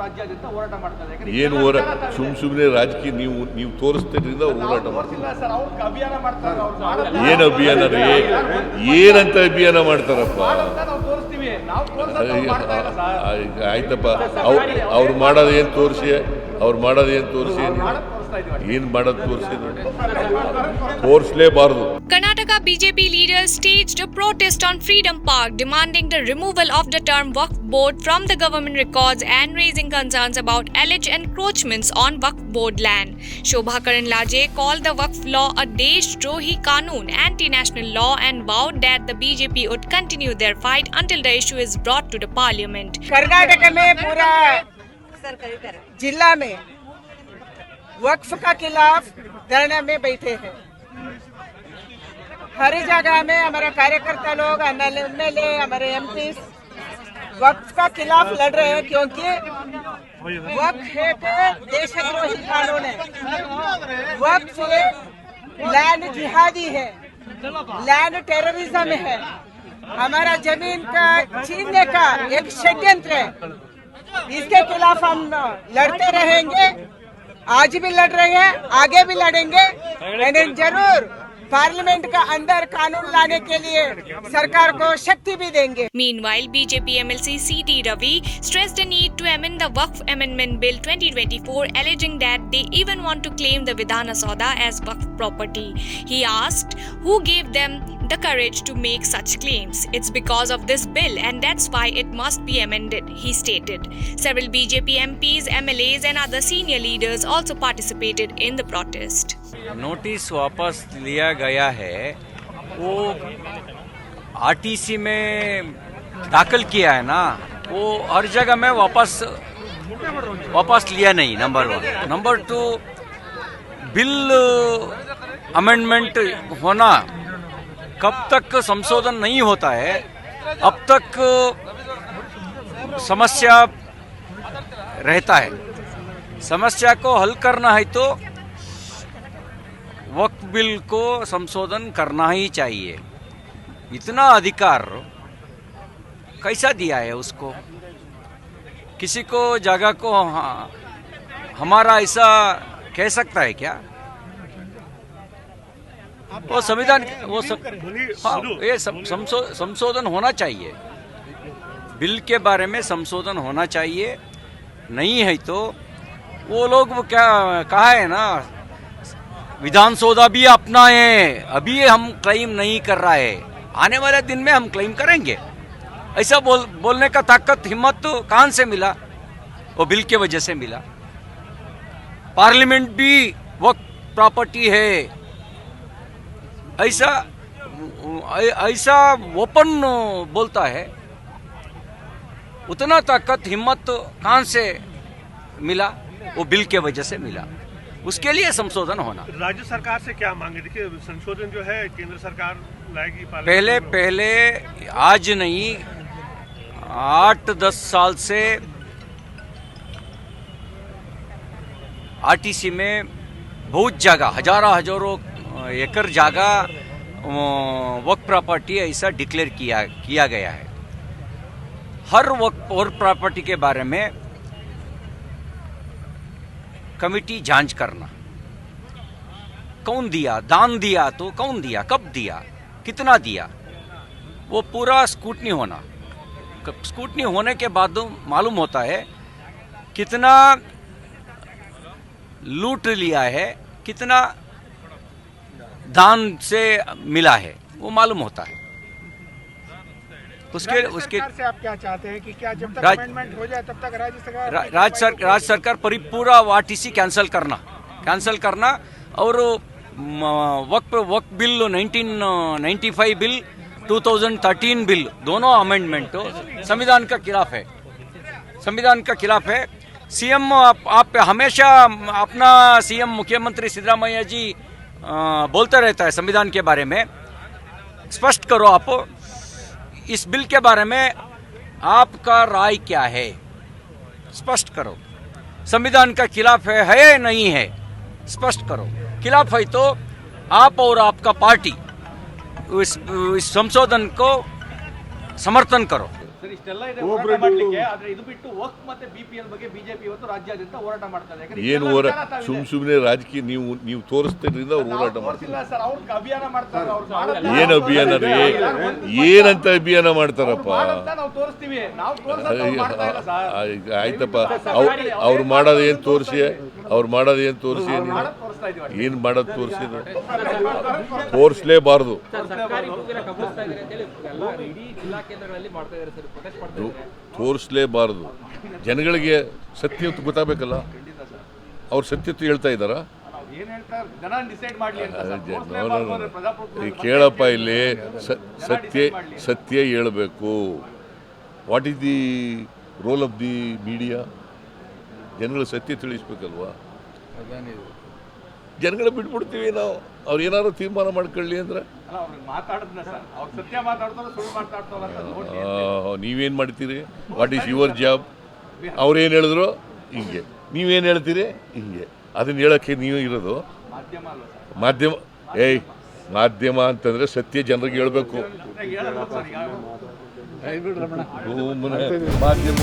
ರಾಜ್ಯಾದ್ಯಂತ ಹೋರಾಟ ಮಾಡ್ತಾರೆ. ಏನು ಸುಮ್ಮನೆ ರಾಜಕೀಯ ನೀವು ತೋರಿಸ್ತಿದ್ರಿಂದ ಅವ್ರು ಹೋರಾಟ ಮಾಡ್ತಾರೆ. ಸರ್ ಅವ್ರು ಅಭಿಯಾನ ಮಾಡ್ತಾರೆ. ಏನು ಅಭಿಯಾನ ರೀ? ಏನಂತ ಅಭಿಯಾನ ಮಾಡ್ತಾರಪ್ಪ? ನಾವು ತೋರಿಸ್ತೀವಿ, ನಾವು ಮಾಡ್ತಾ ಇಲ್ಲ ಸರ್. ಆಯ್ತಪ್ಪ, ಅವ್ರು ಮಾಡೋದೇನು ತೋರಿಸಿ, ಅವ್ರು ಮಾಡೋದೇನು ತೋರಿಸಿ, ಏನು ಮಾಡೋದು ತೋರಿಸಿ ತೋರಿಸಲೇಬಾರ್ದು. Karnataka BJP leaders staged a protest on Freedom Park demanding the removal of the term Waqf Board from the government records and raising concerns about alleged encroachments on Waqf Board land. Shobha Karanlaje called the Waqf law a Deshdrohi Qanoon, anti-national law, and vowed that the BJP would continue their fight until the issue is brought to the parliament. Karnataka में पूरा जिला में वक्फ का खिलाफ धरने में बैठे हैं। हर जगह में हमारे कार्यकर्ता लोग, एमएलए, हमारे एमपी वक्फ का खिलाफ लड़ रहे हैं, क्योंकि वक्फ एक देशद्रोही कानून है। वक्फ लैंड जिहादी है, लैंड टेररिज्म है, हमारा जमीन का छीनने का एक षड्यंत्र है। इसके खिलाफ हम लड़ते रहेंगे, आज भी लड़ रहे हैं, आगे भी लड़ेंगे। जरूर पार्लियामेंट का अंदर कानून लाने के लिए सरकार को शक्ति भी देंगे। Meanwhile, BJP MLC C.T. Ravi stressed the need to amend the Waqf Amendment Bill 2024, alleging that they even want to claim the Vidhana Sauda as Waqf property. He asked who gave them the courage to make such claims. It's because of this bill, and that's why it must be amended, he stated. Several BJP MPs, MLAs and other senior leaders also participated in the protest. Notice वापस लिया गया है, वो RTC में दाखिल किया है ना, वो हर जगह में वापस लिया नहीं। नंबर 1। नंबर 2, बिल अमेंडमेंट होना कब तक संशोधन नहीं होता है, अब तक समस्या रहता है। समस्या को हल करना है तो वक्फ बिल को संशोधन करना ही चाहिए। इतना अधिकार कैसा दिया है उसको? किसी को जगह को हमारा ऐसा कह सकता है क्या? वो संविधान ये संशोधन होना चाहिए। बिल के बारे में संशोधन होना चाहिए। नहीं है तो वो लोग क्या कहा है ना, विधान सौदा भी अपना है, अभी हम क्लेम नहीं कर रहा है, आने वाले दिन में हम क्लेम करेंगे। ऐसा बोलने का ताकत, हिम्मत तो कहां से मिला? वो बिल के वजह से मिला। पार्लियामेंट भी वक्फ प्रॉपर्टी है, ऐसा ओपन बोलता है। उतना ताकत, हिम्मत तो कहां से मिला? वो बिल के वजह से मिला। उसके लिए संशोधन होना। राज्य सरकार से क्या मांगे? देखिए, संशोधन जो है केंद्र सरकार लाएगी। पहले आज नहीं, 8-10 साल से आरटीसी में बहुत जगह, हजारों एकड़ जगह वक्फ प्रॉपर्टी ऐसा डिक्लेयर किया गया है। हर वक्फ और प्रॉपर्टी के बारे में कमिटी जांच करना, कौन दिया, दान दिया तो कौन दिया, कब दिया, कितना दिया, वो पूरा स्क्रूटनी होना। स्क्रूटनी होने के बाद मालूम होता है कितना लूट लिया है, कितना दान से मिला है, वो मालूम होता है। उसके से आप क्या चाहते हैं कि क्या जब तक अमेंडमेंट हो जाए तब तक राज्य सरकार पूरा आरटीसी कैंसिल करना और वक्फ बिल 1995 बिल 2013 बिल दोनों अमेंडमेंट संविधान का खिलाफ है। सीएम आप हमेशा अपना सीएम मुख्यमंत्री सिद्धरामैया जी बोलते रहता है संविधान के बारे में। स्पष्ट करो आप, इस बिल के बारे में आपका राय क्या है? स्पष्ट करो। संविधान का खिलाफ है या नहीं है? स्पष्ट करो। खिलाफ है तो आप और आपका पार्टी इस संशोधन को समर्थन करो। ಸರ್ ಇಷ್ಟೆಲ್ಲ ಇದೆ ಹೋರಾಟ ಮಾಡ್ಲಿಕ್ಕೆ, ಆದ್ರೆ ಇದು ಬಿಟ್ಟು ವಕ್ಫ್ ಮತ್ತೆ BPL ಬಗ್ಗೆ ಬಿಜೆಪಿ ಇವತ್ತು ರಾಜ್ಯಾದ್ಯಂತ ಹೋರಾಟ ಮಾಡ್ತಾರೆ. ಯಾಕಂದ್ರೆ ಏನು ಇದೆಲ್ಲ ವಿಚಾರ ತಾವಿದೆ. ಸುಮ್ಮನೆ ರಾಜಕೀಯ ನೀವು ತೋರಿಸ್ತಿದ್ರಿಂದ ಅವ್ರು ಹೋರಾಟ ಮಾಡ್ತಾರೆ. ತೋರಿಸಿಲ್ಲ ಸರ್, ಅವ್ರು ಅಭಿಯಾನ ಮಾಡ್ತಾರೆ. ಅವ್ರು ಮಾಡೋದನ್ನ ಏನು ಅಭಿಯಾನ ರೀ? ಏನಂತ ಅಭಿಯಾನ ಮಾಡ್ತಾರಪ್ಪ? ನಾವು ತೋರಿಸ್ತೀವಿ, ನಾವು ತೋರಿಸೋದು ಅವ್ರು ಮಾಡ್ತಾ ಇಲ್ಲ ಸರ್. ಆಯ್ತಪ್ಪ, ಅವ್ರು ಮಾಡೋದೇನು ತೋರಿಸಿ, ಅವ್ರು ಮಾಡೋದೇನು ತೋರಿಸಿ, ಮಾಡೋದು ತೋರಿಸ್ತಾ ಇದೀವಿ. ಏನು ಮಾಡೋದು ತೋರಿಸಿದ್ರು? ತೋರಿಸ್ಲೇಬಾರ್ದು. ತೋರಿಸ್ಲೇಬಾರ್ದು. ಜನಗಳಿಗೆ ಸತ್ಯತೆ ಗೊತ್ತಾಗಬೇಕಲ್ಲ. ಅವ್ರು ಸತ್ಯತೆ ಹೇಳ್ತಾ ಇದ್ದಾರಾ? ಏನ್ ಹೇಳ್ತಾರೆ ಜನ ಡಿಸೈಡ್ ಮಾಡ್ಲಿ ಅಂತ ಸರ್. ತೋರಿಸ್ಲೇಬಾರ್ದು ಅಂದ್ರೆ ಪ್ರಜಾಪ್ರಭುತ್ವ ಈ ಕೇಳಪ್ಪ, ಇಲ್ಲಿ ಸತ್ಯ ಹೇಳಬೇಕು. What is the role of the media? ಜನಗಳು ಸತ್ಯ ತಿಳಿಸ್ಬೇಕಲ್ವಾ? ಜನಗಳ ಬಿಟ್ಬಿಡ್ತೀವಿ ನಾವು, ಅವ್ರು ಏನಾದ್ರು ತೀರ್ಮಾನ ಮಾಡ್ಕೊಳ್ಳಿ ಅಂದ್ರೆ. ಅಲ್ಲ, ಅವ್ರಿಗೆ ಮಾತಾಡೋದನ್ನ ಸರ್, ಅವ್ರು ಸತ್ಯ ಮಾತಾಡ್ತಾರೋ ಸುಳ್ಳು ಮಾತಾಡ್ತಾರೋ ಅಂತ ನೋಡಿ. ನೀವೇನು ಮಾಡ್ತೀರಿ? What is your job? ಅವ್ರೇನು ಹೇಳಿದ್ರು ಹಿಂಗೆ, ನೀವೇನು ಹೇಳ್ತೀರಿ ಹಿಂಗೆ. ಅದನ್ನ ಹೇಳೋಕ್ಕೆ ನೀವು ಇರೋದು ಮಾಧ್ಯಮ ಅಲ್ವಾ ಸರ್? ಮಾಧ್ಯಮ. ಮಾಧ್ಯಮ ಅಂತಂದರೆ ಸತ್ಯ ಜನರಿಗೆ ಹೇಳಬೇಕು. ಹೇಳಲ್ಲ ಸರ್ ಈಗ. ಮಾಧ್ಯಮ